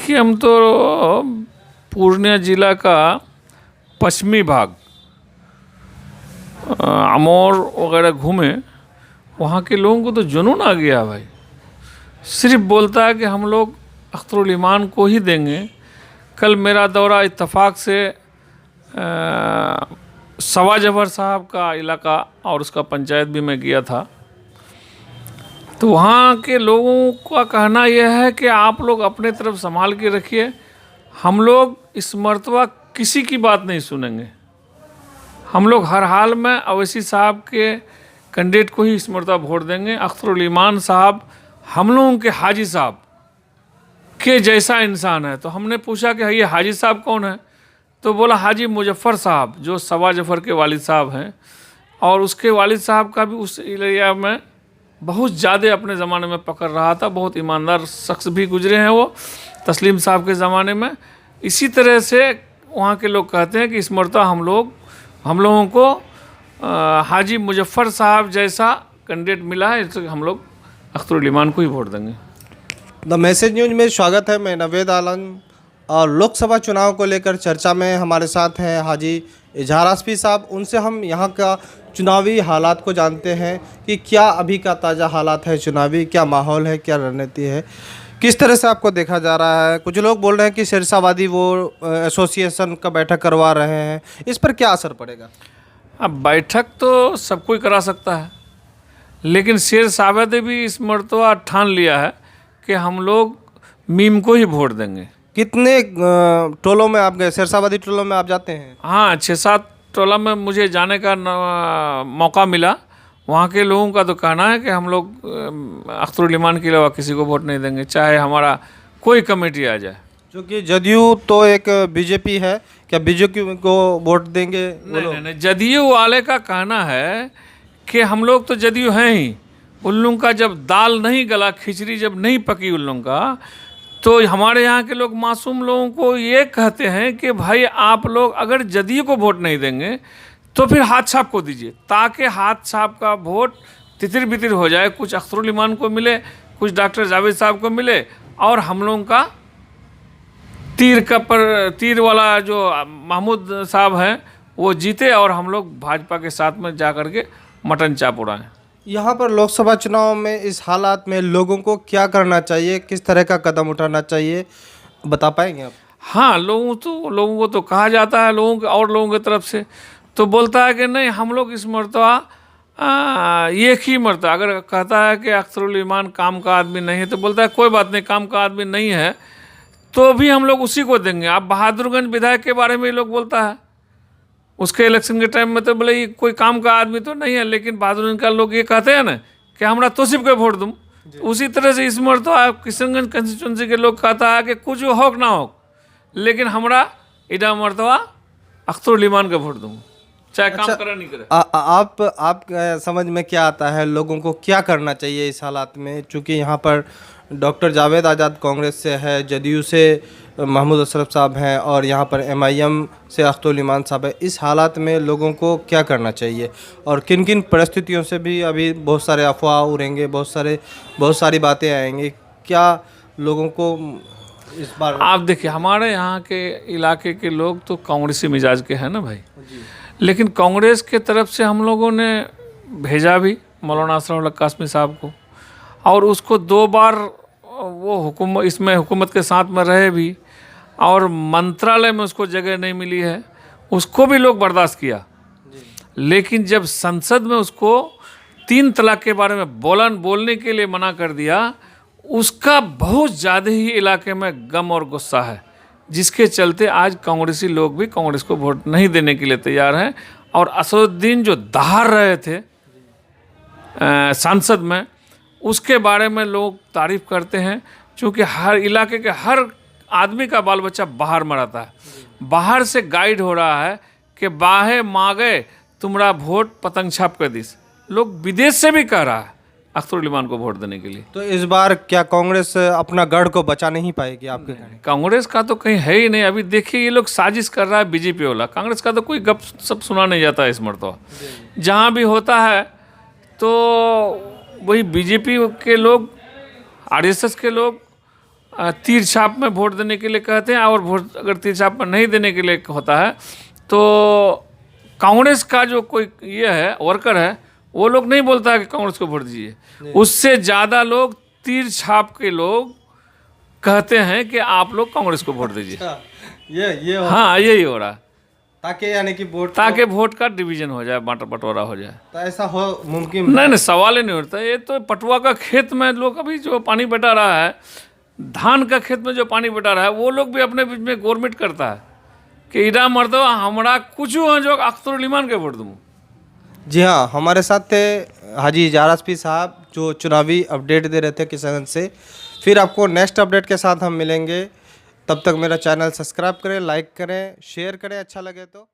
देखिए, हम तो पूर्णिया जिला का पश्चिमी भाग अमौर वगैरह घूमे, वहाँ के लोगों को तो जुनून आ गया भाई। सिर्फ बोलता है कि हम लोग अख्तरुल ईमान को ही देंगे। कल मेरा दौरा इत्तफाक से सवा जफर साहब का इलाका और उसका पंचायत भी मैं गया था। तो वहाँ के लोगों का कहना यह है कि आप लोग अपने तरफ संभाल के रखिए, हम लोग इस मर्तबा किसी की बात नहीं सुनेंगे। हम लोग हर हाल में अवैसी साहब के कैंडिडेट को ही इस मर्तबा वोट देंगे। अख्तरुल ईमान साहब हम लोगों के हाजी साहब के जैसा इंसान है। तो हमने पूछा कि ये हाजी साहब कौन है, तो बोला हाजी मुजफ्फर साहब, जो सवा जफर के वालिद साहब हैं। और उसके वालिद साहब का भी उस एरिया में बहुत ज़्यादा अपने ज़माने में पकड़ रहा था। बहुत ईमानदार शख्स भी गुजरे हैं वो तस्लीम साहब के ज़माने में। इसी तरह से वहाँ के लोग कहते हैं कि इस मर्तबा हम लोगों को हाजी मुजफ्फर साहब जैसा कैंडिडेट मिला है, इसलिए हम लोग अख्तरुल ईमान को ही वोट देंगे। द मैसेज न्यूज में स्वागत है। मैं नवेद आलम और लोकसभा चुनाव को लेकर चर्चा में हमारे साथ हैं हाजी इजहार आसफी साहब। उनसे हम यहाँ का चुनावी हालात को जानते हैं कि क्या अभी का ताज़ा हालात है चुनावी, क्या माहौल है, क्या रणनीति है, किस तरह से आपको देखा जा रहा है। कुछ लोग बोल रहे हैं कि सिरसावादी वो एसोसिएशन का बैठक करवा रहे हैं, इस पर क्या असर पड़ेगा? अब बैठक तो सब कोई करा सकता है, लेकिन सिरसावादी भी इस मर्तबा ठान लिया है कि हम लोग मीम को ही वोट देंगे। कितने टोलों में आप गए? सिरसावादी टोलों में आप जाते हैं? हाँ, 6-7 टोला में मुझे जाने का मौका मिला। वहाँ के लोगों का तो कहना है कि हम लोग अख्तरुल ईमान के अलावा किसी को वोट नहीं देंगे, चाहे हमारा कोई कमेटी आ जाए। क्योंकि जदयू तो एक बीजेपी है, क्या बीजेपी को वोट देंगे? नहीं, जदयू वाले का कहना है कि हम लोग तो जदयू हैं ही। उन लोगों का जब दाल नहीं गला, खिचड़ी जब नहीं पकी उन लोगों का, तो हमारे यहाँ के लोग मासूम लोगों को ये कहते हैं कि भाई आप लोग अगर जदयू को वोट नहीं देंगे तो फिर हाथ छाप को दीजिए, ताकि हाथ छाप का वोट तितिर बितिर हो जाए। कुछ अख्तरुल ईमान को मिले, कुछ डॉक्टर जावेद साहब को मिले, और हम लोगों का तीर वाला जो महमूद साहब हैं वो जीते और हम लोग भाजपा के साथ में जा कर के मटन चाप उड़ाएं। यहाँ पर लोकसभा चुनाव में इस हालात में लोगों को क्या करना चाहिए, किस तरह का कदम उठाना चाहिए, बता पाएंगे आप? हाँ, लोगों को तो कहा जाता है, लोगों की तरफ से तो बोलता है कि नहीं हम लोग इस मर्तबा एक ही मर्तबा, अगर कहता है कि अख्तरुल ईमान काम का आदमी नहीं है तो बोलता है कोई बात नहीं, काम का आदमी नहीं है तो भी हम लोग उसी को देंगे। आप बहादुरगंज विधायक के बारे में लोग बोलता है, उसके इलेक्शन के टाइम में तो बोले ये कोई काम का आदमी तो नहीं है, लेकिन बहादुरगंज का लोग ये कहते हैं ना कि हमरा तोसिफ के वोट दूँ। उसी तरह से इस मर्तबा किशनगंज कंस्टिट्यूंसी के लोग कहता है कि कुछ हो ना हो, लेकिन हमरा इडा मर्तबा अख्तरुल ईमान का वोट दूँ, चाहे काम करे नहीं करे। आप समझ में क्या आता है, लोगों को क्या करना चाहिए इस हालात में? चूँकि यहाँ पर डॉक्टर जावेद आज़ाद कांग्रेस से है, जदयू से महमूद अशरफ साहब हैं और यहाँ पर MIM से अख्तरुल ईमान साहब है। इस हालात में लोगों को क्या करना चाहिए और किन किन परिस्थितियों से भी अभी बहुत सारे अफवाह उड़ेंगे, बहुत सारी बातें आएंगी, क्या लोगों को इस बार? आप देखिए, हमारे यहाँ के इलाके के लोग तो कांग्रेसी मिजाज के हैं ना भाई, लेकिन कांग्रेस के तरफ से हम लोगों ने भेजा भी मौलाना असरफ कासमी साहब को, और उसको 2 बार वो हुकूमत के साथ में रहे भी, और मंत्रालय में उसको जगह नहीं मिली है, उसको भी लोग बर्दाश्त किया। लेकिन जब संसद में उसको 3 तलाक के बारे में बोलने के लिए मना कर दिया, उसका बहुत ज़्यादा ही इलाके में गम और गुस्सा है, जिसके चलते आज कांग्रेसी लोग भी कांग्रेस को वोट नहीं देने के लिए तैयार हैं। और असदुद्दीन जो दहाड़ रहे थे संसद में, उसके बारे में लोग तारीफ़ करते हैं, क्योंकि हर इलाके के हर आदमी का बाल बच्चा बाहर मराता है, बाहर से गाइड हो रहा है कि बाहे मांगे तुमरा वोट पतंग छाप कर दिस। लोग विदेश से भी कह रहा है अख्तरुल ईमान को वोट देने के लिए। तो इस बार क्या कांग्रेस अपना गढ़ को बचा नहीं पाएगी आपके? कांग्रेस का तो कहीं है ही नहीं। अभी देखिए, ये लोग साजिश कर रहा है बीजेपी वाला। कांग्रेस का तो कोई गप सब सुना नहीं जाता है इस मर्तबा। जहाँ भी होता है तो वही बीजेपी के लोग, RSS के लोग तीर छाप में वोट देने के लिए कहते हैं, और वोट अगर तीर छाप में नहीं देने के लिए होता है तो कांग्रेस का जो कोई ये है वर्कर है वो लोग नहीं बोलता है कि कांग्रेस को वोट दीजिए, उससे ज़्यादा लोग तीर छाप के लोग कहते हैं कि आप लोग कांग्रेस को वोट दीजिए। ये हाँ, यही हो रहा है, ताकि यानी कि वोट ताकि वोट का डिवीजन हो जाए, बांटा बंटवारा हो जाए। तो ऐसा हो मुमकिन नहीं, सवाल ही नहीं उठता। ये तो पटुआ का खेत में लोग अभी जो पानी बटा रहा है, धान का खेत में जो पानी बटा रहा है, वो लोग भी अपने बीच में गवर्नमेंट करता है कि इरा मर्दो हमरा कुछ हो जो अख्तरुल ईमान के वोट दूँ। जी हाँ, हमारे साथ थे हाजी इजाज़ साहब जो चुनावी अपडेट दे रहे थे किसानगंज से। फिर आपको नेक्स्ट अपडेट के साथ हम मिलेंगे, तब तक मेरा चैनल सब्सक्राइब करें, लाइक करें, शेयर करें अच्छा लगे तो।